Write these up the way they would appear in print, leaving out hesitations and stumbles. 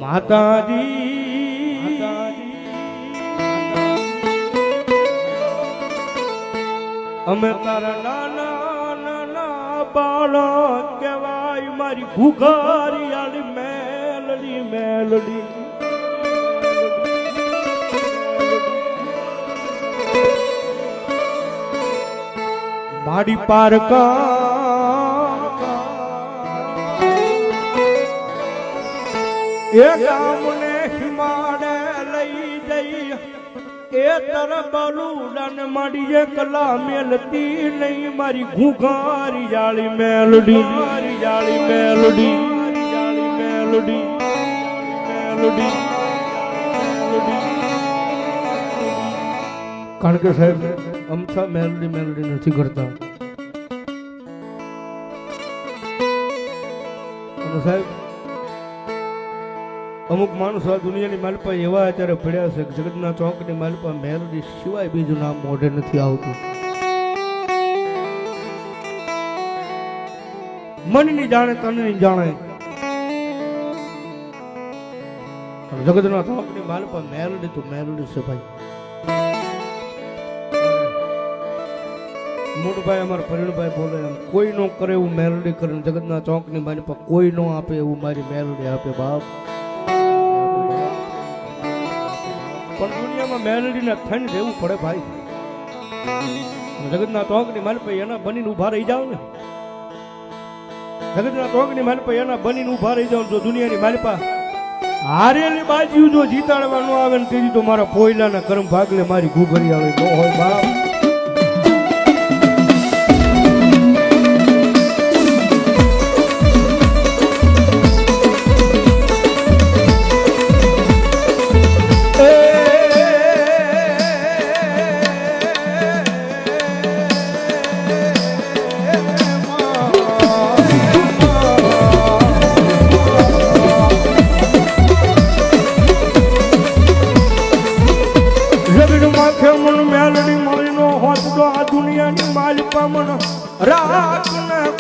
માતાજી અમે તારા નાના નાના બાળક કહેવાય મારી ઘુઘારી આલી મેલડી મેલડી મારી પારકા એ ગામને હિમાડે લઈ જઈ એ તર બલુડન મડીએ કલા મેલતી નહીં મારી ઘુઘારી જાળી મેલડી જાળી મેલડી જાળી મેલડી મેલડી કારણ કે સાહેબ અમથા મેલડી મેલડી નથી કરતા અને સાહેબ અમુક માણસો આ દુનિયાની માલપા એવા અત્યારે પડ્યા છે કે જગતના ચોકની માલપા મેલડી સિવાય બીજું નામ મોઢે નથી આવતું. મનની જાણે તનની જાણે જગતના ચોકની માલપા મેલડી તો મેલડી છે ભાઈ. મોટભાઈ અમારા પરિણભાઈ બોલે એમ કોઈ નો કરે એવું મેલડી કરે જગતના ચોકની માલપા કોઈ નો આપે એવું મારી મેલડી આપે બાપ. પણ દુનિયામાં મેલડીને થઈને રહેવું પડે ભાઈ. જગતના ચોકની માલ પર એના બનીને ઉભા રહી જાવ ને જગતના ચોકની માલ પર એના બનીને ઉભા રહી જાવ. જો દુનિયાની માલ પર હારેલી બાજુ જો જીતાડવા ન આવે ને તેથી તો મારા પોયલાના કર્મ ભાગલે મારી ઘુઘરી આવે ન હોય બાપ.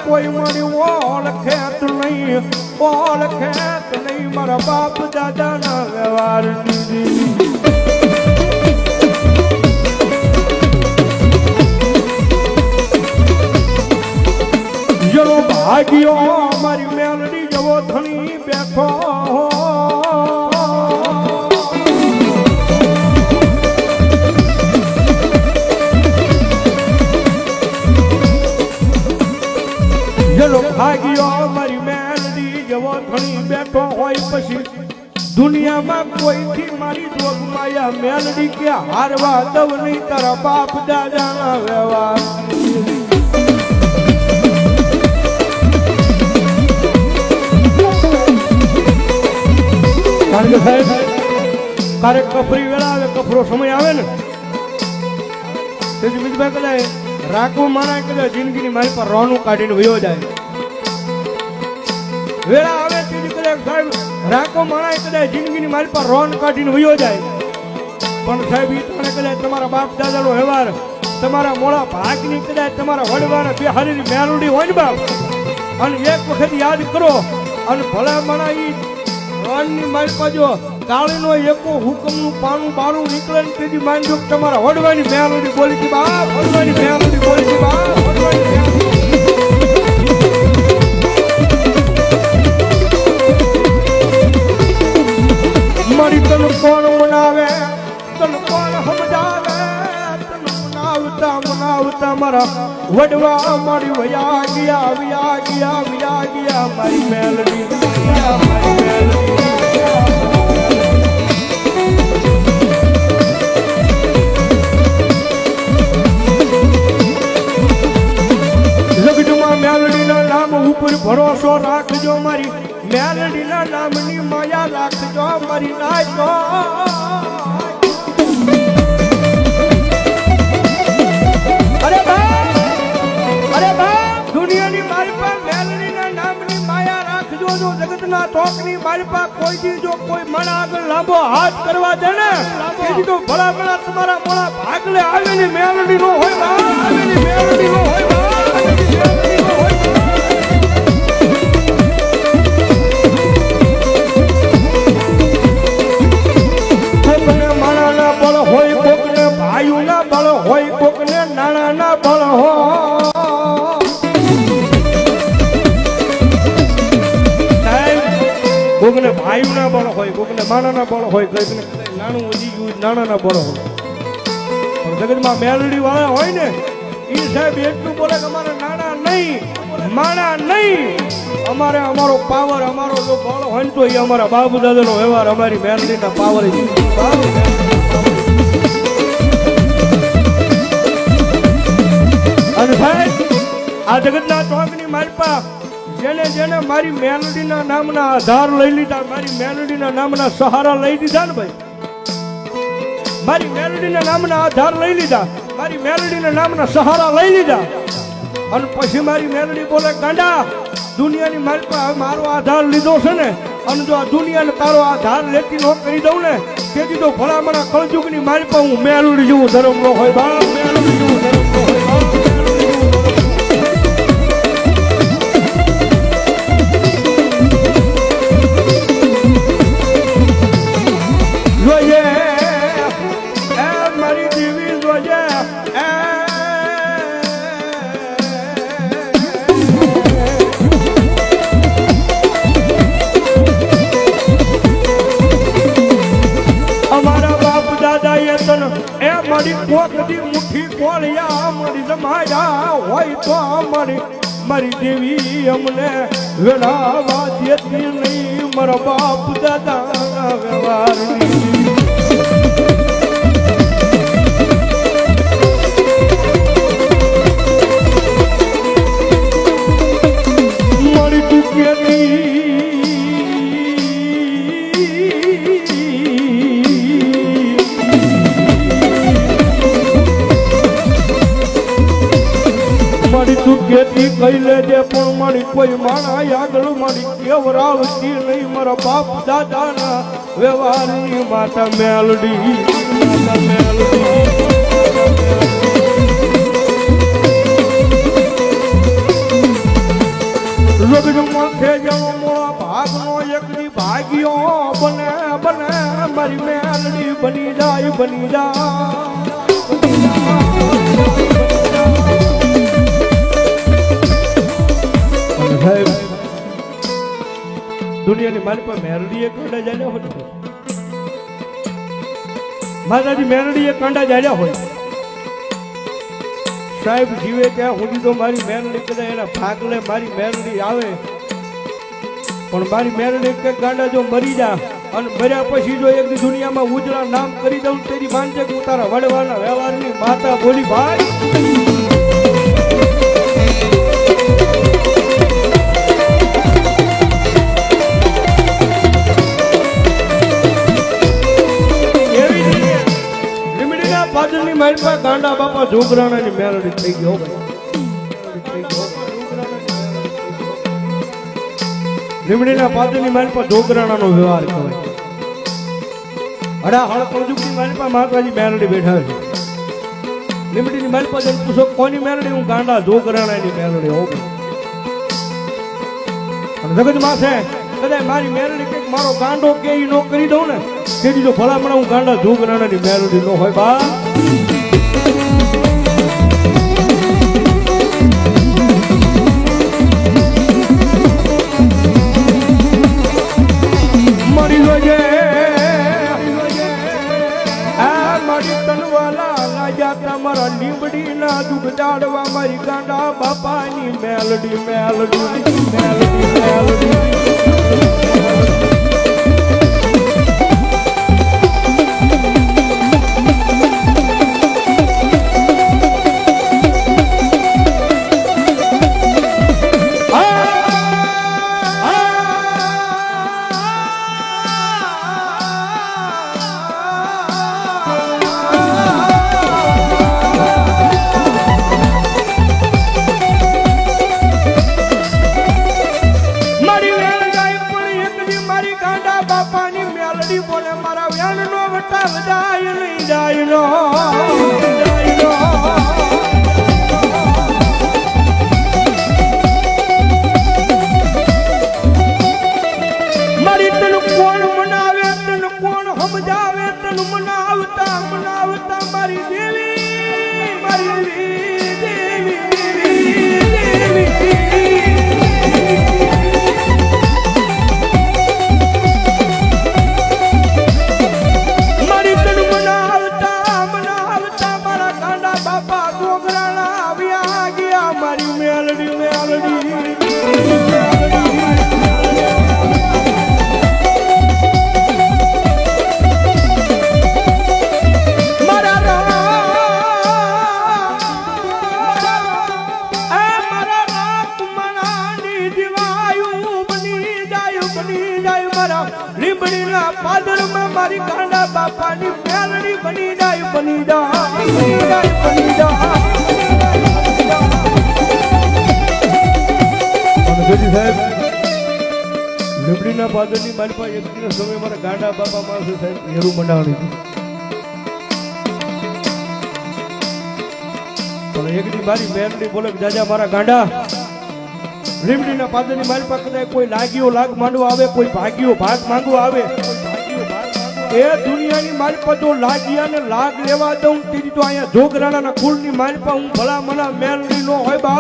કોઈ મારી ઓળખે તો નહીં મારા બાપ દાદા ના વ્યવહાર જેનો ભાગ્યો મારી મેલડી જેવો ધણી બેઠો ભાગ્યો મારી મેલડી જેવો ધણી બેઠો હોય પછી દુનિયામાં કોઈથી મારી જોગ માયા મેલડી કે હારવા દવ નહીં તારા બાપ દાદાના વ્યવહાર. કારણ કે સાહેબ ક્યારેક કફરી વેળા આવે કફરો સમય આવે ને તેથી બીજભાઈ કદાચ રાખવું માના કદાચ જિંદગીની મારી પર રોનું કાઢીને વયો જાય. વેળા આવે તેથી કદાચ સાહેબ રાખો માણા કદાચ જિંદગીની મારી પર રોન કાઢીને વયો જાય. પણ સાહેબ એ તમને કદાચ તમારા બાપ દાદાનો વ્યવહાર તમારા મોડા ભાગની કદાચ તમારા વડવાના બે હારીની મેલડી હોય ને બાપ અને એક વખત યાદ કરો અને ભલા માણા એ રોનની મારી પર જો કાળીનો એકો હુકમનું પાનું બારું નીકળે ને તેથી માનજો તમારા વડવાની મેલડી બોલી હતી બાપ વડવાની મેલડી બોલી હતી બાપ વડવાની મેલડી. મારી તન કોણ મનાવે તન કોણ સમજાવે તન મનાવતા મારા વડવા મારી વયા ગયા મારી મેલડી મારી મેલડી. લગડમાં મેલડીના નામ ઉપર ભરોસો રાખજો મારી મેલડીના નામની માયા રાખજો મારી નાયકો. અરે બાપ દુનિયાની મારી પર મેલડીના નામની માયા રાખજો. જો જગતના ચોકની મારી પર કોઈ દી જો કોઈ મણા આગળ લાંબો હાથ કરવા દે ને તેથી તો ભલા ભલા તમારા મોડા ભાગલે આવેલી મેલડી નો હોય બાપ આવેલી મેલડી નો હોય બાપ. કોકને ભાઈના બળ હોય, કોકને માનાના બળ હોય, કોકને નાનું વધી ગયું નાનાના બળ હોય, પણ જગતમાં મેલડી વાળા હોય ને એ સાહેબ એટલું બોલે કે અમારે નાના નહીં, માણા નહીં, અમારે અમારો પાવર, અમારો જો બળ હોય ને તો એ અમારા બાપ દાદાનો વ્યવહાર, અમારી મેલડીના પાવર. અને સાહેબ આ જગતના ચોકની માલપા જેને જેને મારી મેલડીના નામના આધાર લઈ લીધા, મારી મેલડીના નામના સહારા લઈ દીધા ને ભાઈ, મારી મેલડીના નામના આધાર લઈ લીધા, મારી મેલડીના નામના સહારા લઈ લીધા, અને પછી મારી મેલડી બોલે ગાંડા દુનિયાની માલપા મારો આધાર લીધો છે ને, અને જો આ દુનિયાને તારો આધાર લેતી ન કરી દઉં ને તેથી તો ભલામણા કળજુગની માલપા હું મેલડી જેવું ધર્મ નો હોય બાપ, મેલડી જેવું ધર્મ નો હોય બાપ. મુઠ્ઠી કોળિયા મારી જમાયા હોય તો મારી દેવી અમને વેળાવા દેતી નહીં, મારા બાપ દાદા વ્યવહારની મારી દુખેતી ખેતી કઈ લેજે પણ મારી કોઈ માણા આગળ મારી કેવરાવતી નહીં, મારા બાપ દાદાના વ્યવહારની માતા મેલડી, માતા મેલડી. લગ્ન માથે જવો મોળા ભાગનો એકની ભાગ્યો બને બને, મારી મેલડી બની જાય, બની જાય. દુનિયાની મારી પર મેરડી કાંડા જાડ્યા હોય, માતાજી મેરડી કાંડા જાડ્યા હોય, સાહેબ જીવે ત્યાં સુધી તો મારી મેરડી કદાચ એના ભાગલે મારી મેરડી આવે, પણ મારી મેરડી કે ગાંડા જો મરી જા અને મર્યા પછી જો એક દુનિયામાં ઉજળા નામ કરી દઉં તેરી માનજે કે તારા વડવાના વ્યવહારની માતા બોલી ભાઈ. પાદરની માલપા ગાંડા બાપા જોગરાણાની મેલડી થઈ ગયો લીમડીના પાદરની માલપા જોગરાણાનો વ્યવહાર કહેવાય. અડા હળ કળજુગની માલપા માતાજી મેલડી બેઠા છે. લીમડીની માલપા જઈને પૂછો કોની મેલડી? હું ગાંડા જોગરાણાની મેલડી હોઉં. અને જગતમાં છે કદાચ મારી મેલડી કંઈક મારો ગાંડો કે ઈ નો કરી દઉં ને તેથી તો ભલામણા હું ગાંડા જોગરાણાની મેલડી નો હોય બા. મરી જોજે આ મારી તનવાલા લાજા તમારા લીમડીના દુઃખ દાડવા મારી ગાંડા બાપાની મેલડી મેલડી મેલડી મેલડી. લીમડીના પાદરમાં મારી ગાંડા બાપાની મેલડી બની જાય બની જાય બની જાય બની જાય સાહેબ લીમડીના પાદરની મારી પાસે એક દિવસ સમય મારા ગાંડા બાપા માણસો સાહેબ હેરું મંડાવણી પણ એક દી મારી મેલડી બોલે દાદા મારા ગાંડા લીમડીના પાદરની મારી પાસે કદાચ કોઈ લાગ્યો લાગ માંડવો આવે કોઈ ભાગ્યો ભાગ માંગવો આવે એ દુનિયાની મારી પાસે જો લાગ્યા ને લાગ લેવા દઉં તેની તો અહીંયા જોગરાણાના કુળની મારી પાસે હું ભલા મના મેલડી નો હોય બા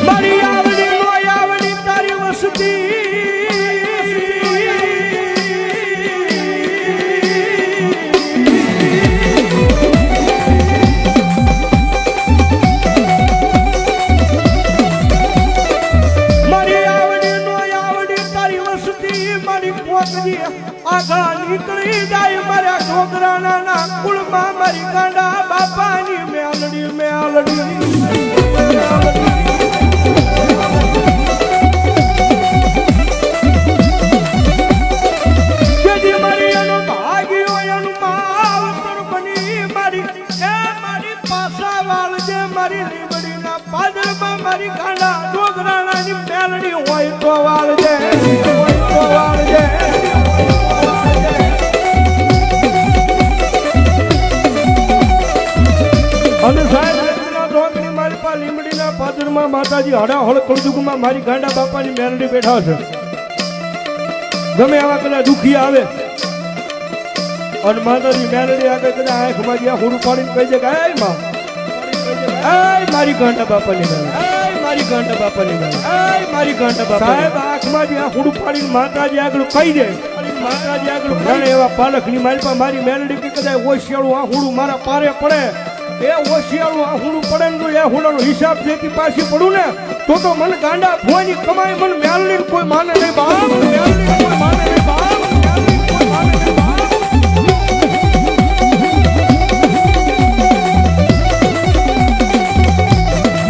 મારી આવડી નો આવડી તારી વસતી આગા નીકળી જાય મારા છોકરાના કુળમાં મારી ગાંડા બાપાની મેલડી મેલડી જેથી મારી એનો ભાગ્યો એનું માવતર બની મારી પાસા વાળજે મારી લીમડીના પાદરમાં મારી ગાંડા છોકરાની મેલડી હોય તો વાળજે હોય તો વાળજે અને સાહેબ ડોંગની મારી પાસે લીમડીના પાદરમાં માતાજી હડાહળ કળજુગમાં મારી ગાંડા બાપાની મેલડી બેઠા છે ગમે આવા કદાચ દુખી આવે અને માતાજી મેલડી આગળ કદાચ આંખમાં જ્યાં હુડું પાડીને કહી છે કે એ માં મારી ગાંડા બાપાની મેલડી મારી ગાંડા બાપાની મેલડી મારી ગાંડા બાપા સાહેબ આંખમાં જ્યાં હુડું પાડીને માતાજી આગળ કહી દે માતાજી આગળ ઘણા એવા પાલકની મારી પાસે મારી મેલડી કે કદાચ ઓશિયાળું આ હુડું મારા પારે પડે એ ઓશિયાળું આ હુડું પડે ને એ હુડાનો હિસાબ જેથી પાછી પડું ને તો મને ગાંડા ભુવાની કમાઈ મને મેલડી કોઈ માને નહીં બાપ મેલડી કોઈ માને નહીં બાપ મેલડી કોઈ માને નહીં બાપ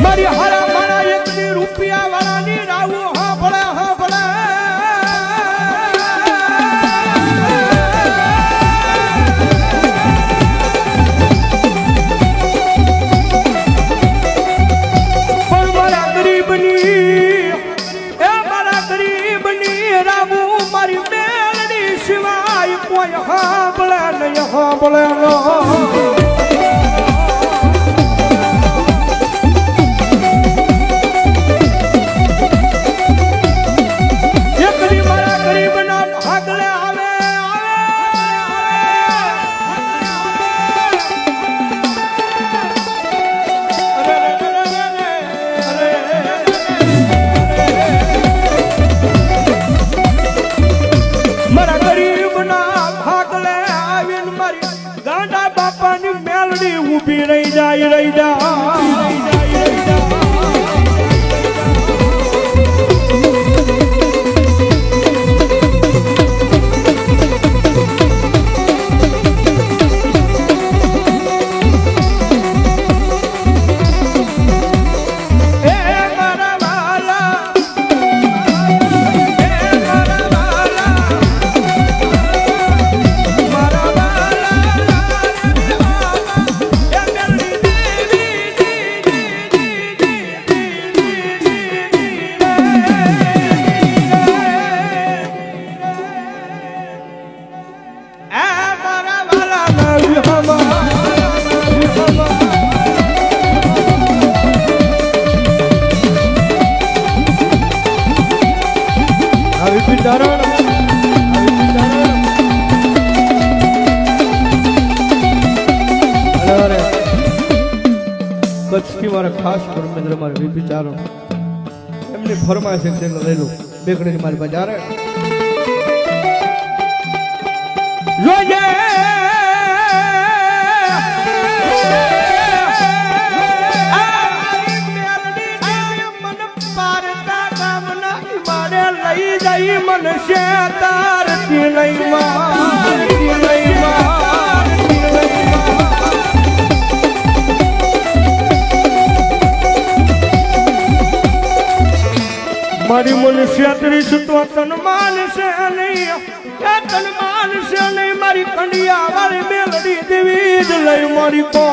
મારી હારા મારા એક દી રૂપિયા વાળાની રાવું હા ભળા હા ભળા ઉભી રહી જાય રહી જાય કચ્છથી મારા ખાસ ધર્મેન્દ્ર મારે વિચારો એમની ફરમાઈશ છે લઈ લો બેકડી મારી પાસે જારે જોઈએ લઈ જઈ મનશે તારતી લઈ મારતી લઈ મારતી લઈ મારી મનુષ્ય ત્રીસ તો તન માનશે નહીં, એ તન માનશે નહીં. મારી કંડિયા વાળી મેલડી દેવી જ લઈ મારી કો